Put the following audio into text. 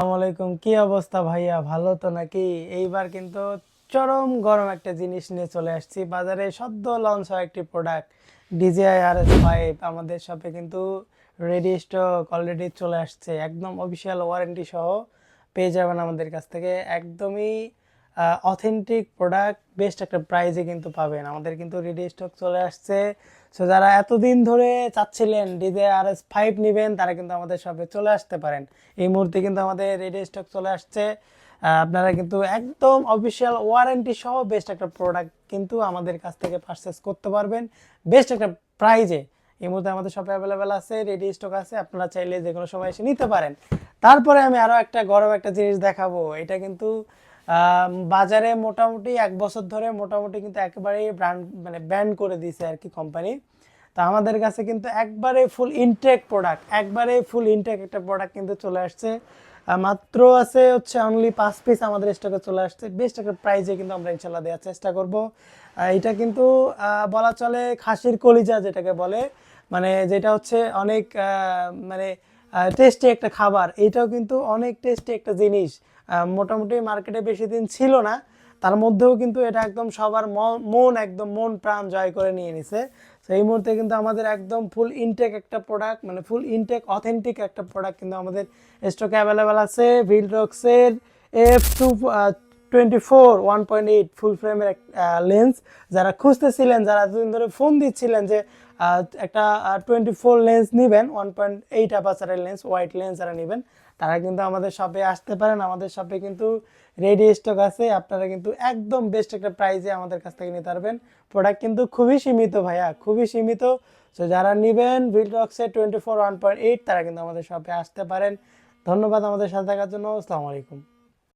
আসসালামু আলাইকুম, কি অবস্থা ভাইয়া? ভালো তো নাকি? এইবার কিন্তু চরম গরম একটা জিনিস নিয়ে চলে আসছি বাজারে। সদ্য লঞ্চ হওয়া একটি প্রোডাক্ট DJI RS5 আমাদের শপে কিন্তু রেডি স্টক অলরেডি চলে আসছে। একদম অফিসিয়াল ওয়ারেন্টি সহ পেয়ে যাবেন আমাদের কাছ থেকে। একদমই অথেন্টিক প্রোডাক্ট, বেস্ট একটা প্রাইজে কিন্তু পাবেন। আমাদের কিন্তু রেডি স্টক চলে আসছে। সো যারা এতদিন ধরে চাচ্ছিলেন DJI RS5 নেবেন, তারা কিন্তু আমাদের শপে চলে আসতে পারেন। এই মুহূর্তে কিন্তু আমাদের রেডি স্টক চলে আসছে। আপনারা কিন্তু একদম অফিসিয়াল ওয়ারেন্টি সহ বেস্ট একটা প্রোডাক্ট কিন্তু আমাদের কাছ থেকে পারচেস করতে পারবেন বেস্ট একটা প্রাইজে। এই মুহূর্তে আমাদের শপে অ্যাভেলেবেল আছে, রেডি স্টক আছে, আপনারা চাইলে যে কোনো সময় এসে নিতে পারেন। তারপরে আমি আরও একটা গরম একটা জিনিস দেখাবো। এটা কিন্তু বাজারে মোটামুটি 1 বছর ধরে মোটামুটি কিন্তু একেবারেই ব্র্যান্ড মানে ব্যান করে দিয়েছে আর কি কোম্পানি। তা আমাদের কাছে কিন্তু একবারে ফুল ইনটেক প্রোডাক্ট, একবারে ফুল ইনটেক একটা প্রোডাক্ট কিন্তু চলে আসছে। মাত্র আছে হচ্ছে অনলি 5 পিস আমাদের স্টকে চলে আসছে। বেস্ট একটা প্রাইজে কিন্তু আমরা ইনশাল্লাহ দেওয়ার চেষ্টা করব। এটা কিন্তু বলা চলে খাসির কলিজা যেটাকে বলে, মানে যেটা হচ্ছে অনেক মানে টেস্টি একটা খাবার। এটাও কিন্তু অনেক টেস্টি একটা জিনিস। মোটামুটি মার্কেটে বেশি দিন ছিল না, তার মধ্যেও কিন্তু এটা একদম সবার মন একদম মন প্রাণ জয় করে নিয়ে নিছে। তো এই মুহূর্তে কিন্তু আমাদের একদম ফুল ইনটেক একটা প্রোডাক্ট, মানে ফুল ইনটেক অথেন্টিক একটা প্রোডাক্ট কিন্তু আমাদের স্টকে অ্যাভেলেবেল আছে। ভিলটক্সের F224 1.8 ফুল ফ্রেমের লেন্স যারা খুঁজতেছিলেন, যারা এতদিন ধরে ফোন দিচ্ছিলেন যে একটা 24 লেন্স নেবেন, 1.8 অ্যাপাচারের লেন্স, হোয়াইট লেন্স যারা নেবেন, তারা কিন্তু আমাদের শপে আসতে পারেন। আমাদের শপে কিন্তু রেডি স্টক আছে। আপনারা কিন্তু একদম বেস্ট একটা প্রাইসে আমাদের কাছ থেকে নিতে পারবেন। প্রোডাক্ট কিন্তু খুবই সীমিত ভাইয়া, খুবই সীমিত। তো যারা নেবেন ভিলটক্সের 24 1.8, তারা কিন্তু আমাদের শপে আসতে পারেন। ধন্যবাদ আমাদের সাথে থাকার জন্য। আসসালামু আলাইকুম।